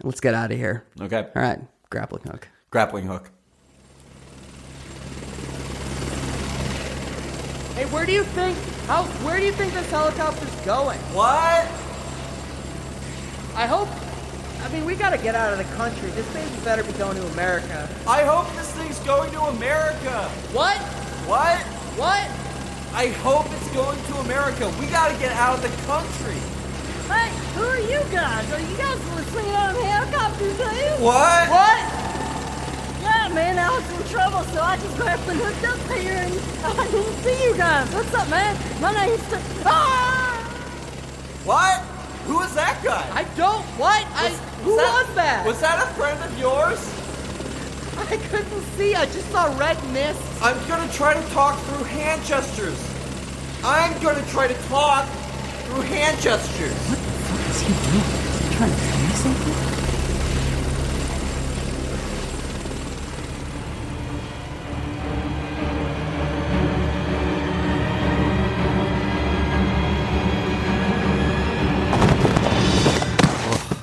Let's get out of here. Okay. All right. Grappling hook. Grappling hook. Hey, where do you think this helicopter's going? What? We gotta get out of the country. This baby better be going to America. I hope this thing's going to America. What? What? What? I hope it's going to America. We gotta get out of the country. Hey, who are you guys? Are you guys listening on helicopters, are you? What? What? Yeah, man, I was in trouble, so I just grabbed and hooked up here, and I didn't see you guys. What's up, man? My name's... What? Who is that guy? Who was that? Was that a friend of yours? I couldn't see. I just saw red mist. I'm gonna try to talk through hand gestures. I'm gonna try to talk through hand gestures. What is he doing? Is he trying to tell me something?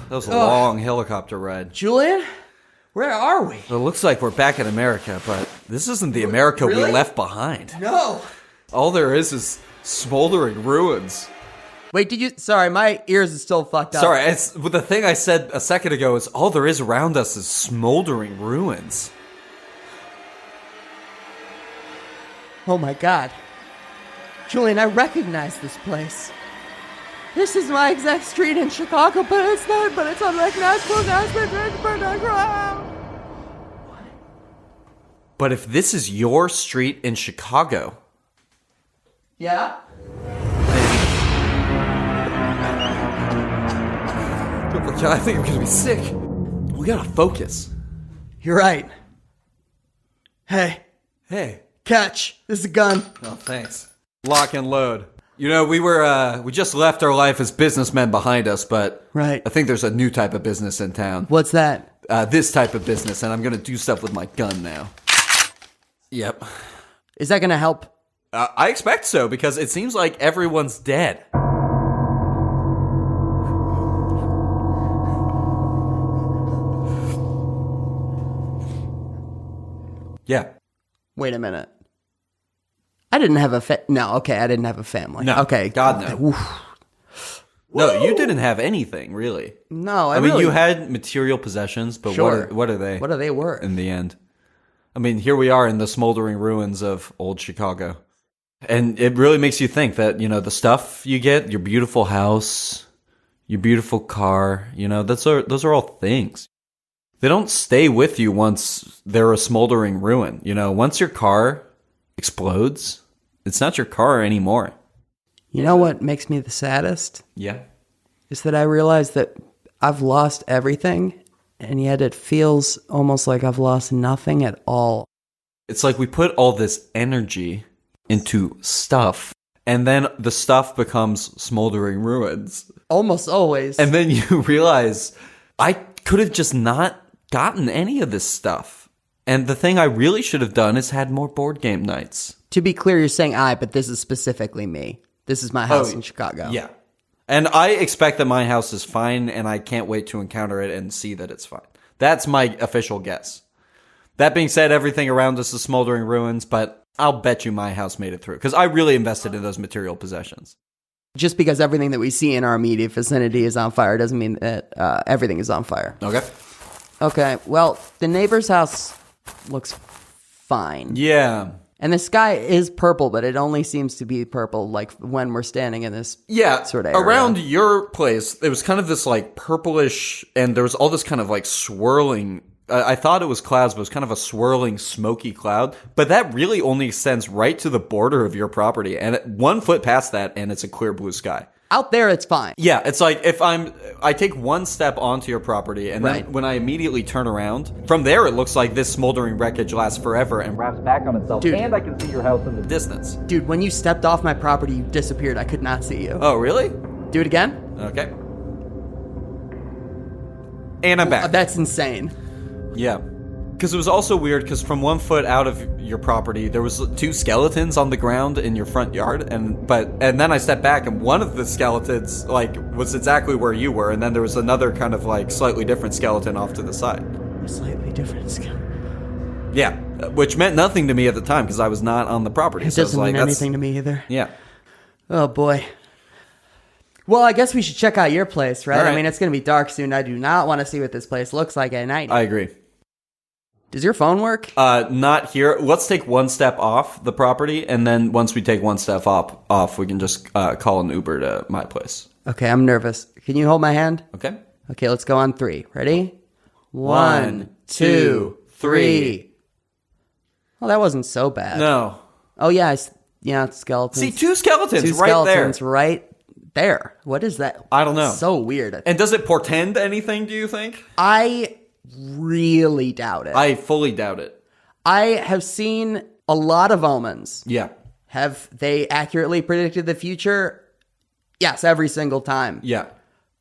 That was a long helicopter ride. Julian, where are we? It looks like we're back in America, but this isn't the America we Really? left behind. No. All there is smoldering ruins. Wait, sorry, my ears are still fucked up. Sorry, the thing I said a second ago is all there is around us is smoldering ruins. Oh my God. Julian, I recognize this place. This is my exact street in Chicago, but it's not, but it's unrecognizable. But if this is your street in Chicago, Yeah? I think I'm gonna be sick. We gotta focus. You're right. Hey, Hey. catch. This is a gun. Oh, thanks. Lock and load. You know, we just left our life as businessmen behind us, but Right. I think there's a new type of business in town. What's that? This type of business, and I'm gonna do stuff with my gun now. Yep. Is that gonna help? I expect so, because it seems like everyone's dead. Yeah. Wait a minute. I didn't have a no, okay, I didn't have a family. No. Okay. God, no. Oof. No, you didn't have anything, really. No, I mean, really, you had material possessions, but Sure. what are they? What are they worth? in the end? I mean, here we are in the smoldering ruins of old Chicago. And it really makes you think that, you know, the stuff you get, your beautiful house, your beautiful car, you know, those are all things. They don't stay with you once they're a smoldering ruin. You know, once your car explodes, it's not your car anymore. You know what makes me the saddest? Yeah. Is that I realize that I've lost everything, and yet it feels almost like I've lost nothing at all. It's like we put all this energy into stuff, and then the stuff becomes smoldering ruins. Almost always. And then you realize, I could have just not gotten any of this stuff. And the thing I really should have done is had more board game nights. To be clear, you're saying I, but this is specifically me. This is my house in Chicago. Yeah. And I expect that my house is fine, and I can't wait to encounter it and see that it's fine. That's my official guess. That being said, everything around us is smoldering ruins, but I'll bet you my house made it through, because I really invested in those material possessions. Just because everything that we see in our immediate vicinity is on fire doesn't mean that everything is on fire. Okay. Okay, well, the neighbor's house looks fine. Yeah. And the sky is purple, but it only seems to be purple like when we're standing in this Yeah, sort of area. around your place, it was kind of this like purplish, and there was all this kind of like swirling. I thought it was clouds, but it was kind of a swirling, smoky cloud. But that really only extends right to the border of your property, and 1 foot past that, and it's a clear blue sky. Out there, it's fine. Yeah, it's like if I take one step onto your property, and Right. then when I immediately turn around, from there it looks like this smoldering wreckage lasts forever and wraps back on itself, Dude. and I can see your house in the distance. Dude, when you stepped off my property, you disappeared. I could not see you. Oh, really? Do it again? Okay. And I'm back. That's insane. Yeah. Because it was also weird, because from 1 foot out of your property, there was 2 skeletons on the ground in your front yard, and then I stepped back, and one of the skeletons, like, was exactly where you were, and then there was another kind of, like, slightly different skeleton off to the side. A slightly different skill. Yeah, which meant nothing to me at the time, because I was not on the property. It So doesn't mean that's- anything to me either. Yeah. Oh, boy. Well, I guess we should check out your place, right? All right. I mean, it's going to be dark soon. I do not want to see what this place looks like at night. I agree. Does your phone work? Not here. Let's take one step off the property, and then once we take one step off, we can just call an Uber to my place. Okay, I'm nervous. Can you hold my hand? Okay? Okay, let's go on 3. Ready? 1, 1, 2, 3. Well, that wasn't so bad. No. Oh, yeah, it's skeletons. See, 2 skeletons Two right skeletons there. right there. What is that? I don't know. So weird. And does it portend anything, do you think? I really doubt it. I fully doubt it. I have seen a lot of omens. Yeah. Have they accurately predicted the future? Yes, every single time. Yeah.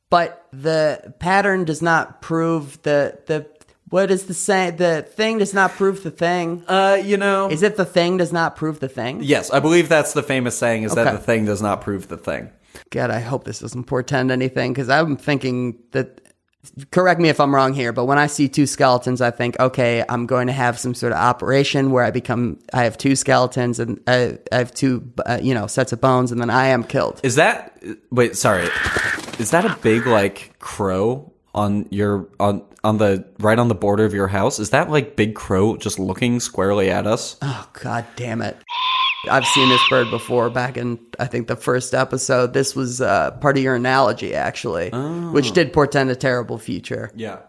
But the pattern does not prove the what is the saying? The thing does not prove the thing. Is it the thing does not prove the thing? Yes, I believe that's the famous saying, is that Okay. the thing does not prove the thing. God, I hope this doesn't portend anything, because I'm thinking that, correct me if I'm wrong here, but when I see 2 skeletons, I think, okay, I'm going to have some sort of operation where I have 2 skeletons and I have 2, sets of bones, and then I am killed. Is that, wait, sorry. Is that a big, like, crow on your, on the, right on the border of your house? Is that, like, big crow just looking squarely at us? Oh, God damn it. I've seen this bird before back in, I think, the first episode. This was part of your analogy, actually, which did portend a terrible future. Yeah.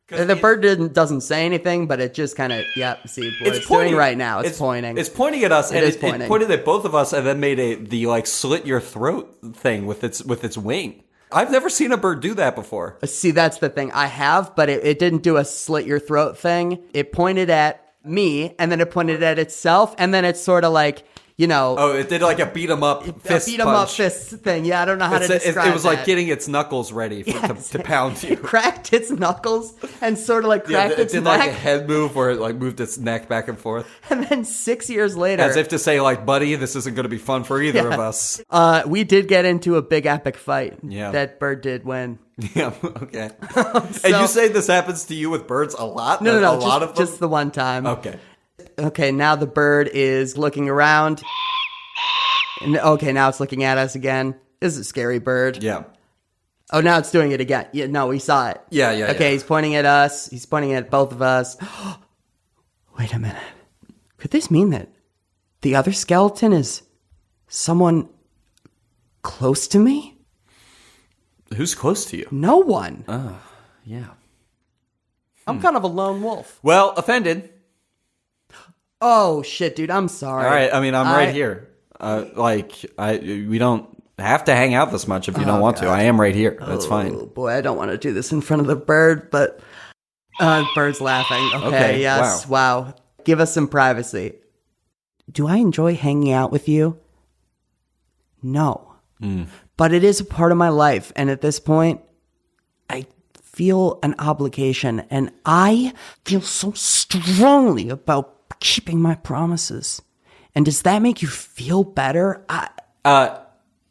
The bird doesn't say anything, but it just kind of, see what it's doing right now. It's pointing. It's pointing at us, and is it pointing. pointed at both of us, and then made the like slit your throat thing with its wing. I've never seen a bird do that before. See, that's the thing. I have, but it didn't do a slit your throat thing. It pointed at me, and then it pointed at itself, and then it's sort of like, Oh, it did like a beat 'em up fist beat 'em up punch. fist thing. Yeah, I don't know how to describe It was like that. getting its knuckles ready to pound you. It cracked its knuckles and sort of like cracked it its did neck. like a head move where it like moved its neck back and forth, And then 6 years later, as if to say, like, buddy, this isn't going to be fun for either of us. we did get into a big epic fight. Yeah. That bird did win. Yeah, okay. And you say this happens to you with birds a lot? No, A lot of them? just the one time. Okay. Okay, now the bird is looking around. And okay, now it's looking at us again. This is a scary bird. Yeah. Oh, now it's doing it again. Yeah, no, we saw it. Yeah, yeah, Okay, yeah. he's pointing at us. He's pointing at both of us. Wait a minute. Could this mean that the other skeleton is someone close to me? Who's close to you? No one. Yeah. I'm kind of a lone wolf. Well, offended. Oh, shit, dude. I'm sorry. All right, I mean, I'm right here. We don't have to hang out this much if you don't want to. I am right here. That's Oh, fine. boy, I don't want to do this in front of the bird, but bird's laughing. Okay, Okay, yes. Wow. Give us some privacy. Do I enjoy hanging out with you? No. But it is a part of my life, and at this point, I feel an obligation, and I feel so strongly about keeping my promises. And does that make you feel better?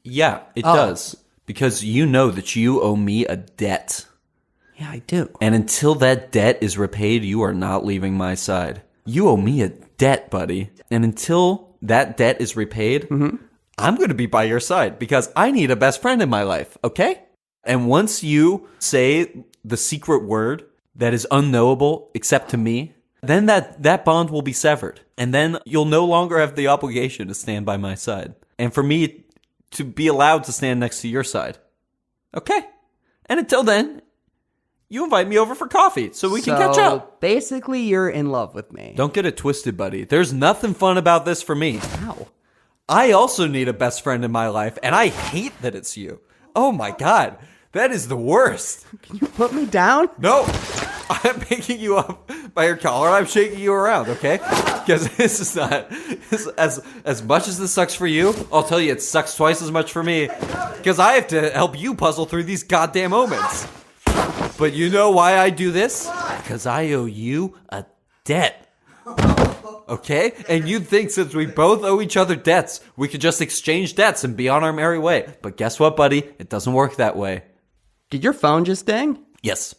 Yeah, it does. Because you know that you owe me a debt. Yeah, I do. And until that debt is repaid, you are not leaving my side. You owe me a debt, buddy. And until that debt is repaid, I'm going to be by your side because I need a best friend in my life, okay? And once you say the secret word that is unknowable except to me, then that bond will be severed. And then you'll no longer have the obligation to stand by my side. And for me to be allowed to stand next to your side. Okay? And until then, you invite me over for coffee so we can catch up. Basically, you're in love with me. Don't get it twisted, buddy. There's nothing fun about this for me. How? I also need a best friend in my life, and I hate that it's you. Oh my god. That is the worst. Can you put me down? No, I'm picking you up by your collar. I'm shaking you around, okay? Because this is not as much as this sucks for you. I'll tell you, it sucks twice as much for me because I have to help you puzzle through these goddamn omens. But you know why I do this? Because I owe you a debt. Okay? And you'd think since we both owe each other debts, we could just exchange debts and be on our merry way. But guess what, buddy? It doesn't work that way. Did your phone just ding? Yes.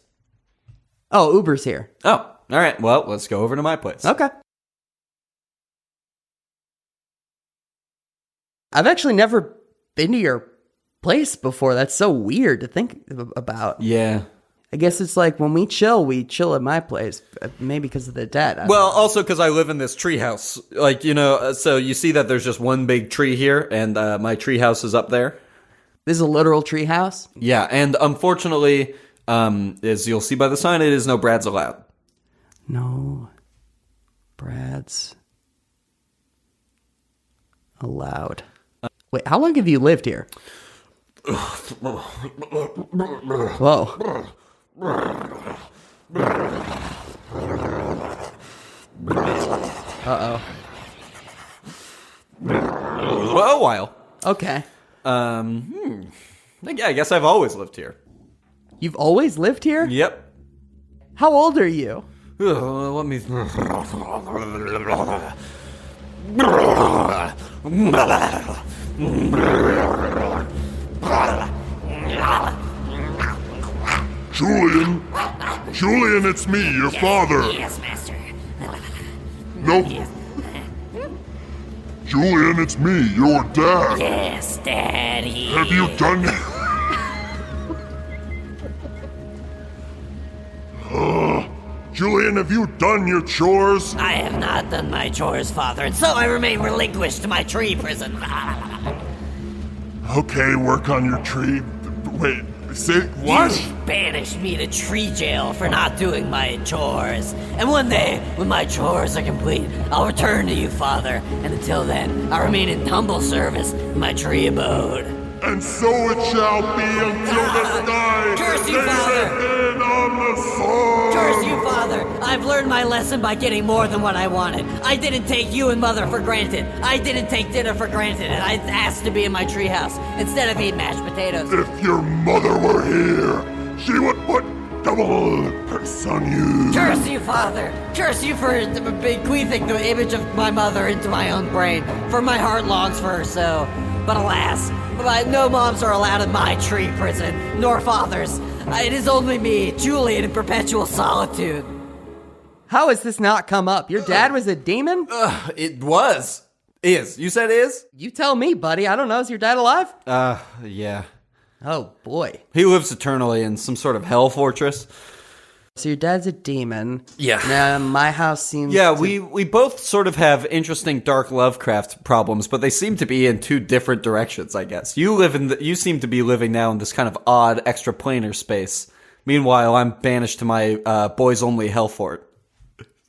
Oh, Uber's here. Oh, all right. Well, let's go over to my place. Okay. I've actually never been to your place before. That's so weird to think about. Yeah. I guess it's like when we chill at my place. Maybe because of the debt. I don't Well, know. also because I live in this tree house. Like, so you see that there's just one big tree here, and my tree house is up there. This is a literal tree house? Yeah, and unfortunately, as you'll see by the sign, it is no Brads allowed. No Brads allowed. Wait, how long have you lived here? Whoa. Uh-oh. Well, a while. Okay. Yeah, I guess I've always lived here. You've always lived here? Yep. How old are you? Let me. Julian! Julian, it's me, your father! Yes, master. Nope. Julian, it's me, your dad! Yes, Daddy. Have you done... Julian, have you done your chores? I have not done my chores, Father, and so I remain relinquished to my tree prison. Okay, work on your tree. Wait, say what? You banished me to tree jail for not doing my chores. And one day, when my chores are complete, I'll return to you, Father. And until then, I'll remain in humble service in my tree abode. And so it shall be until the sky Curse you, lays Father. a hand on the sword! Curse you, Father! I've learned my lesson by getting more than what I wanted. I didn't take you and Mother for granted. I didn't take dinner for granted, and I asked to be in my treehouse instead of eat mashed potatoes. If your mother were here, she would put double curse on you. Curse you, Father! Curse you for bequeathing the image of my mother into my own brain, for my heart longs for her so. But alas, no moms are allowed in my tree prison, nor fathers. It is only me, Julian, in perpetual solitude. How has this not come up? Your dad was a demon? It was. Is. You said is? You tell me, buddy. I don't know. Is your dad alive? Yeah. Oh, boy. He lives eternally in some sort of hell fortress. So your dad's a demon. Yeah. Now, my house seems Yeah, to- we both sort of have interesting dark Lovecraft problems, but they seem to be in two different directions, I guess. You seem to be living now in this kind of odd extraplanar space. Meanwhile, I'm banished to my boys only hell fort.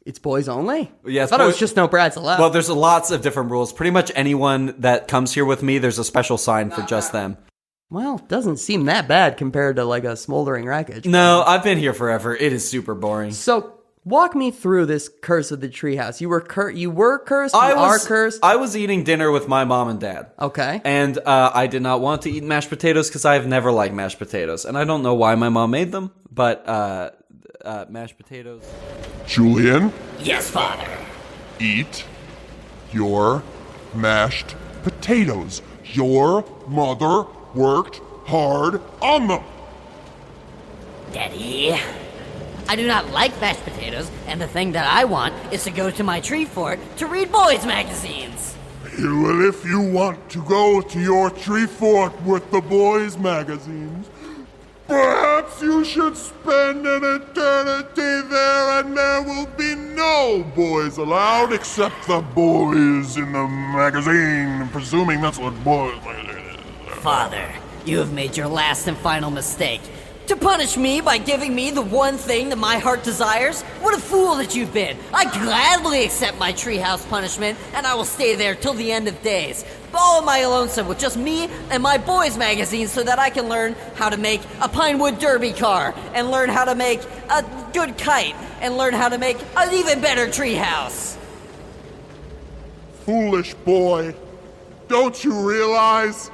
It's boys only? Yeah, I it's thought it was boys- just no Brads allowed. Well, there's lots of different rules. Pretty much anyone that comes here with me, there's a special sign for just them. Well, doesn't seem that bad compared to like a smoldering wreckage. No, I've been here forever. It is super boring. So walk me through this curse of the treehouse. You were cursed. You are cursed. I was eating dinner with my mom and dad. Okay. And I did not want to eat mashed potatoes because I've never liked mashed potatoes. And I don't know why my mom made them, but mashed potatoes. Julian, Yes, Father. eat your mashed potatoes. Your mother worked hard on them. Daddy, I do not like mashed potatoes, and the thing that I want is to go to my tree fort to read boys' magazines. Well, if you want to go to your tree fort with the boys' magazines, perhaps you should spend an eternity there and there will be no boys allowed except the boys in the magazine, presuming that's what boys magazine is. Father, you have made your last and final mistake. To punish me by giving me the one thing that my heart desires? What a fool that you've been! I gladly accept my treehouse punishment, and I will stay there till the end of days. All on my lonesome with just me and my boys' magazine so that I can learn how to make a Pinewood Derby car, and learn how to make a good kite, and learn how to make an even better treehouse. Foolish boy, don't you realize?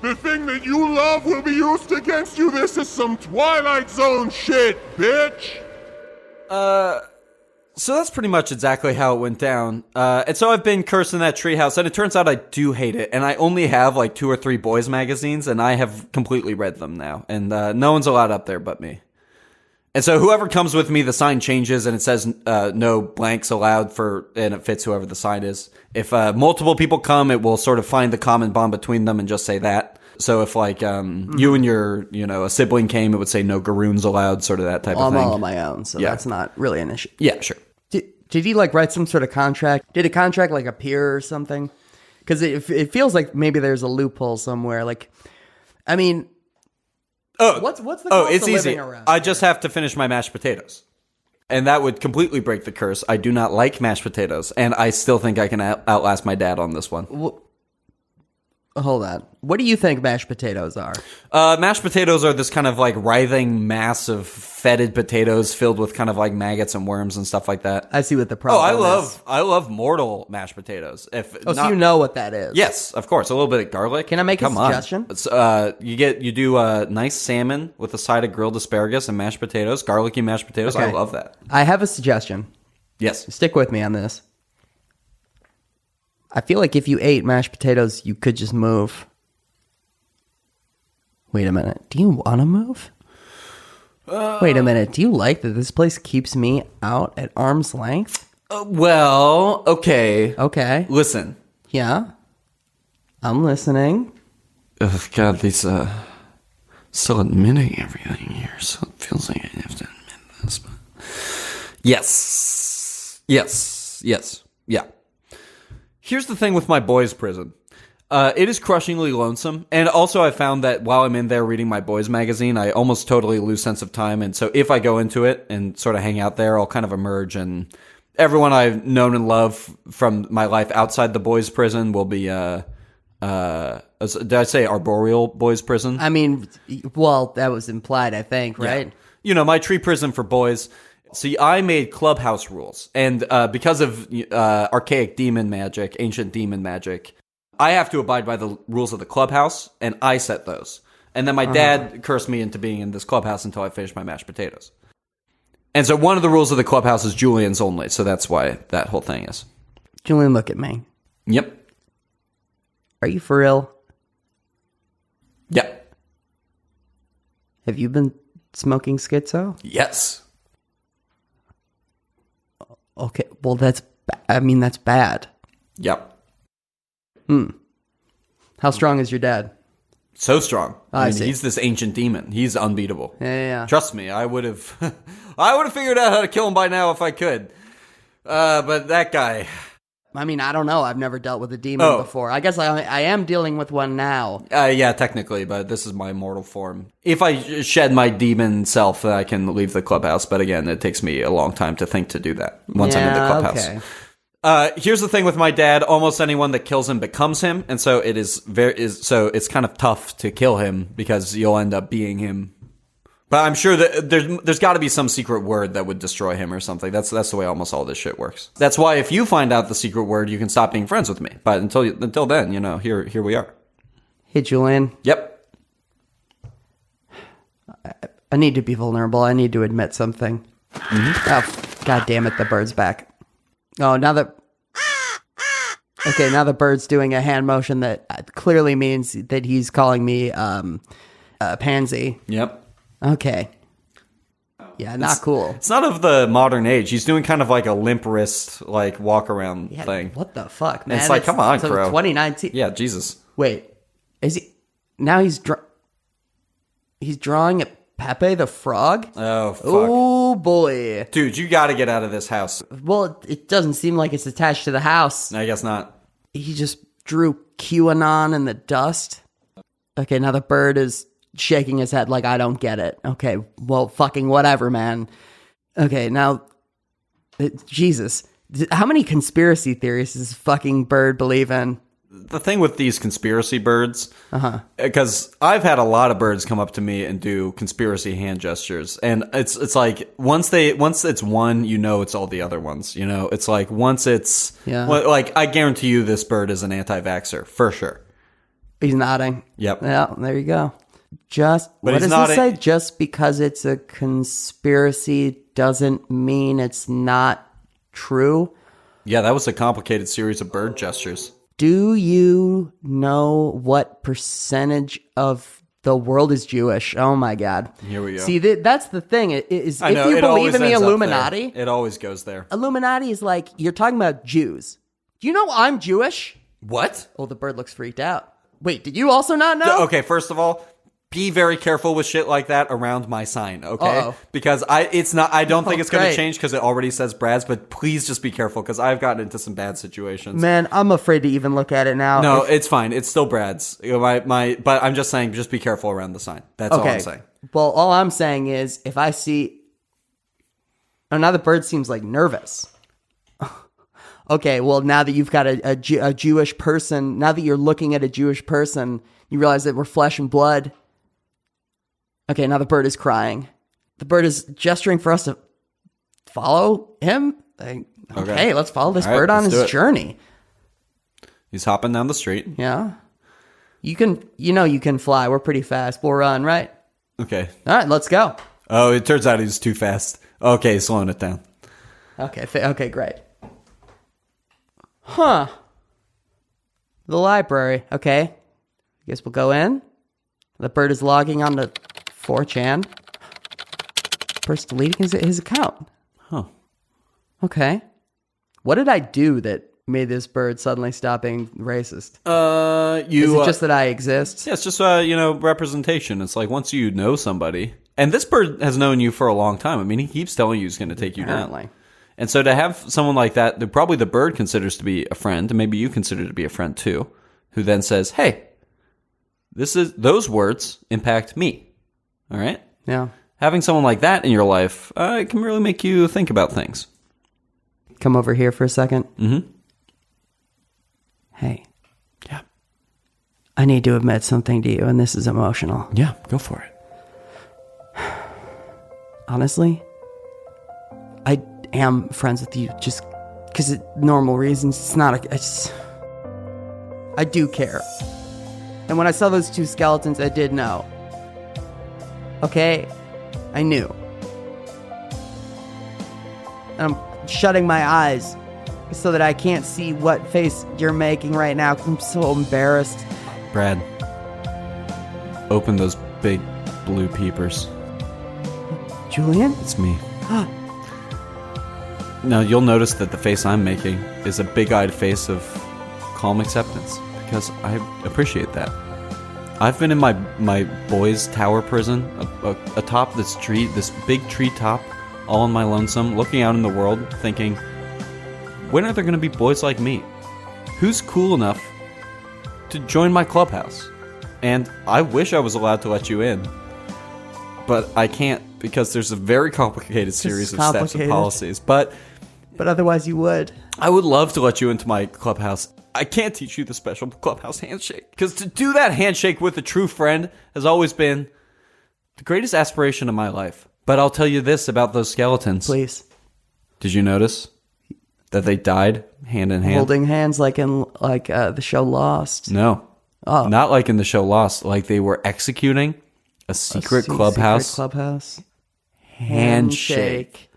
The thing that you love will be used against you. This is some Twilight Zone shit, bitch. So that's pretty much exactly how it went down. And so I've been cursed in that treehouse, and it turns out I do hate it. And I only have like 2 or 3 boys magazines, and I have completely read them now. And no one's allowed up there but me. And so whoever comes with me, the sign changes, and it says no blanks allowed and it fits whoever the sign is. If multiple people come, it will sort of find the common bond between them and just say that. So if like you and your, a sibling came, it would say no garoons allowed, sort of that type of I'm thing. all on my own, so Yeah. that's not really an issue. Yeah, sure. Did he like write some sort of contract? Did a contract like appear or something? Because it feels like maybe there's a loophole somewhere. Like, I mean, what's the cost it's of easy. living around? I just have to finish my mashed potatoes. And that would completely break the curse. I do not like mashed potatoes, and I still think I can outlast my dad on this one. Hold on. What do you think mashed potatoes are? Mashed potatoes are this kind of like writhing mass of fetid potatoes filled with kind of like maggots and worms and stuff like that. I see what the Oh, problem is. I love mortal mashed potatoes. So you know what that is? Yes, of course. A little bit of garlic. Can I make a Come on. suggestion? It's, you do nice salmon with a side of grilled asparagus and mashed potatoes, garlicky mashed potatoes. I Okay. love that. I have a suggestion. Yes. Stick with me on this. I feel like if you ate mashed potatoes, you could just move. Wait a minute. Do you want to move? Wait a minute. Do you like that this place keeps me out at arm's length? Well, okay. Okay. Listen. Yeah. I'm listening. Oh, God, these, still admitting everything here, so it feels like I have to admit this, but... Yes. Yeah. Here's the thing with my boys' prison. It is crushingly lonesome, and also I found that while I'm in there reading my boys' magazine, I almost totally lose sense of time, and so if I go into it and sort of hang out there, I'll kind of emerge, and everyone I've known and loved from my life outside the boys' prison will be, did I say arboreal boys' prison? I mean, well, that was implied, I think, right? My tree prison for boys. See, I made clubhouse rules, and because of archaic demon magic, ancient demon magic, I have to abide by the rules of the clubhouse, and I set those. And then my dad cursed me into being in this clubhouse until I finished my mashed potatoes. And so one of the rules of the clubhouse is Julian's only, so that's why that whole thing is. Julian, look at me. Yep. Are you for real? Yep. Have you been smoking schizo? Yes. Okay, well, that's bad. Yep. How strong is your dad? So strong. I see. He's this ancient demon. He's unbeatable. Yeah. Trust me, I would have figured out how to kill him by now if I could. But that guy. I mean, I don't know. I've never dealt with a demon before. I guess I am dealing with one now. Yeah, technically, but this is my mortal form. If I shed my demon self, then I can leave the clubhouse. But again, it takes me a long time to think to do that once I'm in the clubhouse. Okay. Here's the thing with my dad: almost anyone that kills him becomes him, and so it's kind of tough to kill him because you'll end up being him. But I'm sure that there's got to be some secret word that would destroy him or something. That's the way almost all this shit works. That's why if you find out the secret word, you can stop being friends with me. But until then, here we are. Hey, Julian. Yep. I need to be vulnerable. I need to admit something. Oh, God damn it, the bird's back. Oh, now the bird's doing a hand motion that clearly means that he's calling me a pansy. Yep. Okay. Yeah, not cool. It's not of the modern age. He's doing kind of like a limp wrist, like walk around Yeah, thing. what the fuck, man? It's like, come on, so bro. 2019. Yeah, Jesus. Wait, is he? Now he's drawing at Pepe the Frog. Oh, fuck. Oh boy. Dude, you got to get out of this house. Well, it doesn't seem like it's attached to the house. I guess not. He just drew QAnon in the dust. Okay, now the bird is shaking his head like, I don't get it. Okay, well, fucking whatever, man. Okay, now, Jesus, how many conspiracy theories does this fucking bird believe in? The thing with these conspiracy birds, because I've had a lot of birds come up to me and do conspiracy hand gestures, and it's like once it's one, it's all the other ones. It's like once it's like I guarantee you this bird is an anti-vaxxer for sure. He's nodding. Yep. Yeah, there you go. But what he's does not it say? Just because it's a conspiracy doesn't mean it's not true. Yeah, that was a complicated series of bird gestures. Do you know what percentage of the world is Jewish? Oh my God. Here we go. See, that's the thing. Is I know, if you it always believe in the ends up Illuminati, there. It always goes there. Illuminati is like, you're talking about Jews. Do you know I'm Jewish? What? Oh, the bird looks freaked out. Wait, did you also not know? Okay, first of all, be very careful with shit like that around my sign, okay? Uh-oh. Because I don't think it's going to great. change because it already says Brad's, but please just be careful because I've gotten into some bad situations. Man, I'm afraid to even look at it now. No, it's fine. It's still Brad's. You know, but I'm just saying, just be careful around the sign. That's all I'm saying. Well, all I'm saying is if I see... Oh, now the bird seems like nervous. Okay, well, now that you've got a Jewish person, now that you're looking at a Jewish person, you realize that we're flesh and blood. Okay, now the bird is crying. The bird is gesturing for us to follow him. Okay, let's follow this All right, bird on let's do his it. journey. He's hopping down the street. Yeah. You can fly. We're pretty fast. We'll run, right? Okay. All right, let's go. Oh, it turns out he's too fast. Okay, slowing it down. Okay, great. Huh. The library. Okay. Guess we'll go in. The bird is logging on to 4chan. Bird's deleting his account. Huh. Okay. What did I do that made this bird suddenly stop being racist? Is it just that I exist? Yeah, it's just representation. It's like once you know somebody, and this bird has known you for a long time. I mean, he keeps telling you he's going to take you down. Apparently. And so to have someone like that probably the bird considers to be a friend, and maybe you consider to be a friend too, who then says, "Hey, those words impact me." All right? Yeah. Having someone like that in your life, it can really make you think about things. Come over here for a second. Mm-hmm. Hey. Yeah. I need to admit something to you, and this is emotional. Yeah, go for it. Honestly, I am friends with you just because of normal reasons. It's not I do care. And when I saw those two skeletons, I did know. Okay? I knew. And I'm shutting my eyes so that I can't see what face you're making right now because I'm so embarrassed. Brad, open those big blue peepers. Julian? It's me. Now, you'll notice that the face I'm making is a big-eyed face of calm acceptance, because I appreciate that. I've been in my boys' tower prison, atop this tree, this big tree top, all on my lonesome, looking out in the world, thinking, when are there going to be boys like me? Who's cool enough to join my clubhouse? And I wish I was allowed to let you in, but I can't, because there's a very complicated series of steps and policies. But otherwise you would. I would love to let you into my clubhouse. I can't teach you the special clubhouse handshake, because to do that handshake with a true friend has always been the greatest aspiration of my life. But I'll tell you this about those skeletons. Please. Did you notice that they died hand in hand? Holding hands like in the show Lost. No. Oh. Not like in the show Lost. Like they were executing a secret clubhouse Secret clubhouse handshake.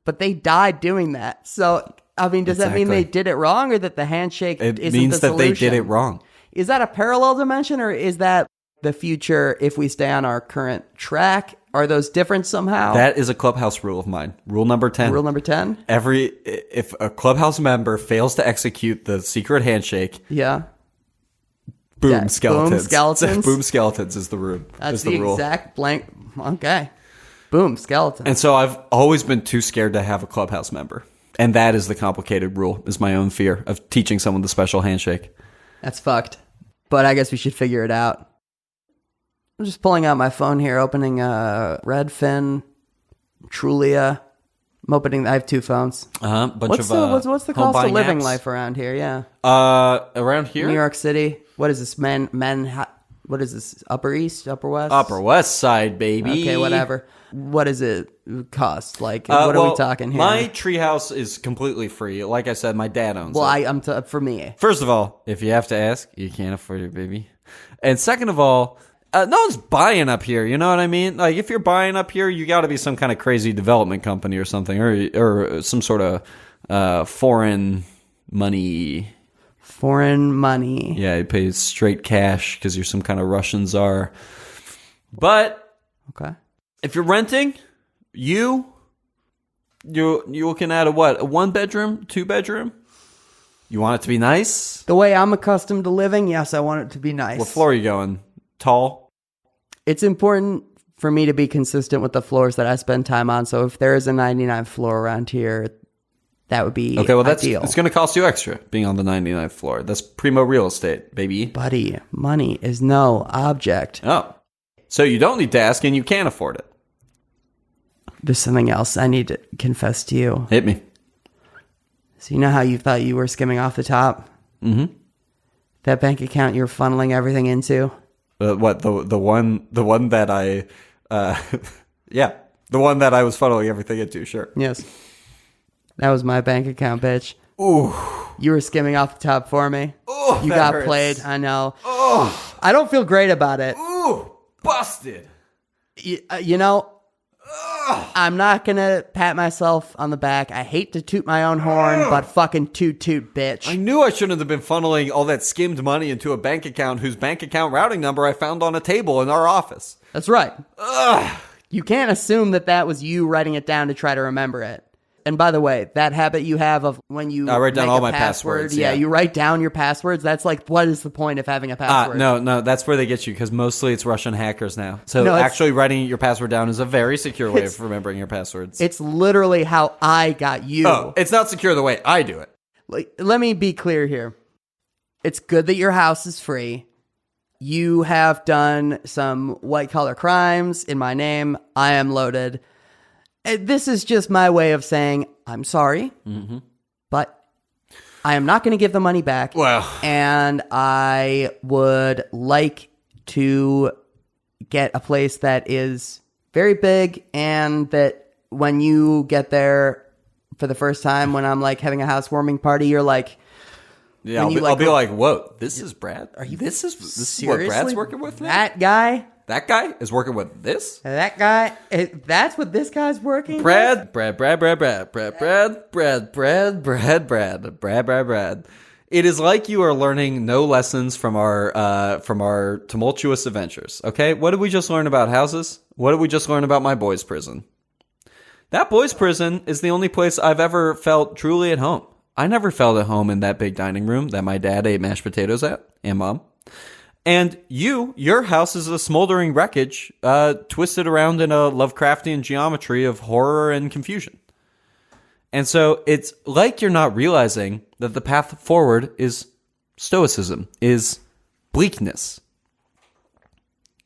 But they died doing that. So, I mean, does that mean they did it wrong, or that the handshake It isn't means the that they solution? did it wrong. Is that a parallel dimension, or is that the future if we stay on our current track? Are those different somehow? That is a clubhouse rule of mine. Rule number 10. Rule number 10? If a clubhouse member fails to execute the secret handshake, Yeah. boom, Yeah, skeletons. boom, skeletons. Boom, skeletons is the rule. That's is the the rule. exact blank. Okay. Boom, skeleton. And so I've always been too scared to have a clubhouse member. And that is the complicated rule, is my own fear of teaching someone the special handshake. That's fucked. But I guess we should figure it out. I'm just pulling out my phone here, opening Redfin, Trulia. I have two phones. What's What's the cost of living life around here? Yeah. Around here? New York City. What is this? What is this? Upper East? Upper West? Upper West Side, baby. Okay, whatever. What does it cost? Like, what are we talking here? My treehouse is completely free. Like I said, my dad owns it. For me. First of all, if you have to ask, you can't afford it, baby. And second of all, no one's buying up here. You know what I mean? Like, if you're buying up here, you got to be some kind of crazy development company or something, or some sort of foreign money. Foreign money. Yeah, you pay straight cash because you're some kind of Russian czar. But Okay. if you're renting, you're looking at a 1-bedroom, 2-bedroom. You want it to be nice. The way I'm accustomed to living, yes, I want it to be nice. What floor are you going? Tall. It's important for me to be consistent with the floors that I spend time on. So if there is a 99th floor around here, that would be Okay, well, ideal. it's going to cost you extra being on the 99th floor. That's primo real estate, baby. Buddy, money is no object. Oh. So you don't need to ask and you can't afford it. There's something else I need to confess to you. Hit me. So you know how you thought you were skimming off the top? Mm-hmm. That bank account you're funneling everything into? What, the one that I, yeah, the one that I was funneling everything into, sure. Yes. That was my bank account, bitch. Ooh. You were skimming off the top for me. Oh, You that got hurts. played, I know. Oh. I don't feel great about it. Ooh. Busted. You know, I'm not going to pat myself on the back. I hate to toot my own horn, but fucking toot, bitch. I knew I shouldn't have been funneling all that skimmed money into a bank account whose bank account routing number I found on a table in our office. That's right. You can't assume that was you writing it down to try to remember it. And by the way, that habit you have of when you I write down make all a my password, passwords, yeah, yeah. you write down your passwords. That's like, what is the point of having a password? No, that's where they get you because mostly it's Russian hackers now. So No, it's- actually writing your password down is a very secure way It's- of remembering your passwords. It's literally how I got you. Oh, it's not secure the way I do it. Like, let me be clear here. It's good that your house is free. You have done some white collar crimes in my name. I am loaded. This is just my way of saying I'm sorry, but I am not going to give the money back. Well. And I would like to get a place that is very big and that when you get there for the first time, when I'm like having a housewarming party, you're like, Yeah, When I'll be you, like, whoa, this is Brad? Are you? This is what Brad's seriously? working with now? That guy? That guy is working with this? That guy? That's what this guy's working with? Brad. It is like you are learning no lessons from our tumultuous adventures. Okay, what did we just learn about houses? What did we just learn about my boys' prison? That boys' prison is the only place I've ever felt truly at home. I never felt at home in that big dining room that my dad ate mashed potatoes at, and mom. And your house is a smoldering wreckage, twisted around in a Lovecraftian geometry of horror and confusion. And so it's like you're not realizing that the path forward is stoicism, is bleakness.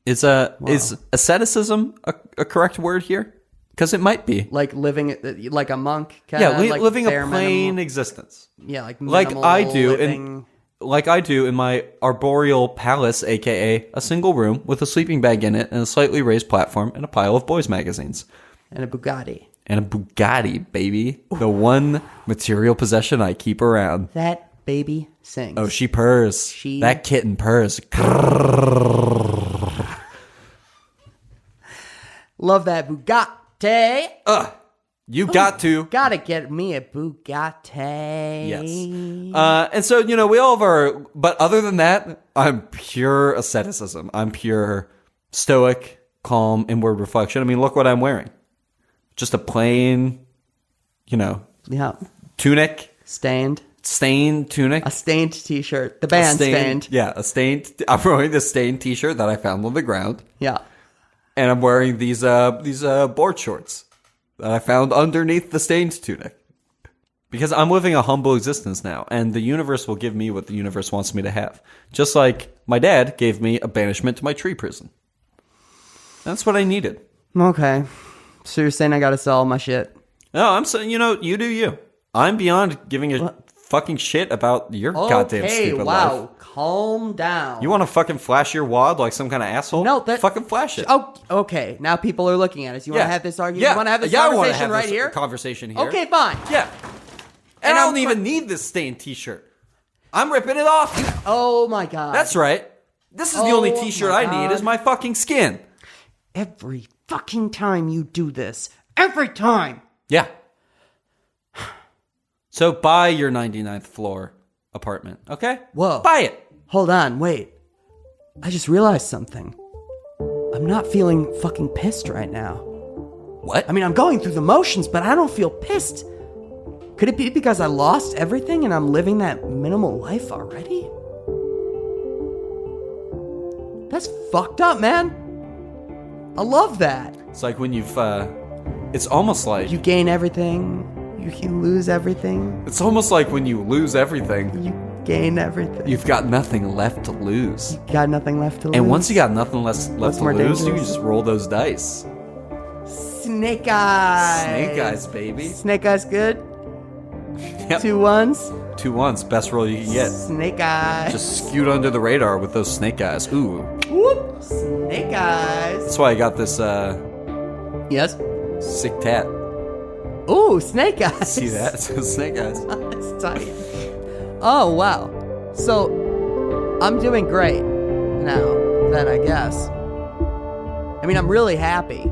Is asceticism a correct word here? Because it might be. Like living like a monk? Kinda, Yeah, like living a bare plain minimal- existence. Yeah, like I do living. like I do in my arboreal palace, aka a single room with a sleeping bag in it and a slightly raised platform and a pile of boys' magazines. And a Bugatti. And a Bugatti, baby. The one material possession I keep around. That baby sings. Oh, she purrs. That kitten purrs. Love that Bugatti. You got to. Gotta get me a Bugatti. Yes. And so, we all have our, but other than that, I'm pure asceticism. I'm pure stoic, calm, inward reflection. I mean, look what I'm wearing. Just a plain, Yeah. tunic, Stained. stained tunic. A stained t-shirt. The band stained. Yeah, I'm wearing this stained t-shirt that I found on the ground. Yeah. And I'm wearing these board shorts that I found underneath the stained tunic. Because I'm living a humble existence now, and the universe will give me what the universe wants me to have. Just like my dad gave me a banishment to my tree prison. That's what I needed. Okay. So you're saying I gotta sell all my shit? No, I'm saying, you do you. I'm beyond giving a fucking shit about your goddamn stupid life. Calm down. You want to fucking flash your wad like some kind of asshole? No, that fucking flash it. Oh, okay. Now people are looking at us. You want to have this argument? You want to have this I wanna conversation have right this here? Conversation here. Okay, fine. Yeah. And I I'm don't even need this stained t-shirt. I'm ripping it off. Oh my god. That's right. This is the only Oh t-shirt my I need God. is my fucking skin. Every fucking time you do this. Every time. Yeah. So buy your 99th floor apartment, okay? Whoa. Buy it. Hold on, wait. I just realized something. I'm not feeling fucking pissed right now. What? I mean, I'm going through the motions, but I don't feel pissed. Could it be because I lost everything and I'm living that minimal life already? That's fucked up, man. I love that. It's like when you've, it's almost like, You gain everything, you can lose everything, it's almost like when you lose everything, you gain everything. you've got nothing left to lose. got nothing left to lose. And once you got nothing left to more lose, you can dangerous? just roll those dice. Snake Eyes. Snake eyes, baby. Snake Eyes good? Yep. 2 1s. 2 1s, best roll you can get. Snake Eyes. Just scoot under the radar with those snake eyes. Ooh. Whoop. Snake Eyes. That's why I got this Yes. sick tat. Ooh, Snake Eyes. See that? It says snake eyes. That's tight. Oh, wow. So, I'm doing great now, then I guess. I mean, I'm really happy.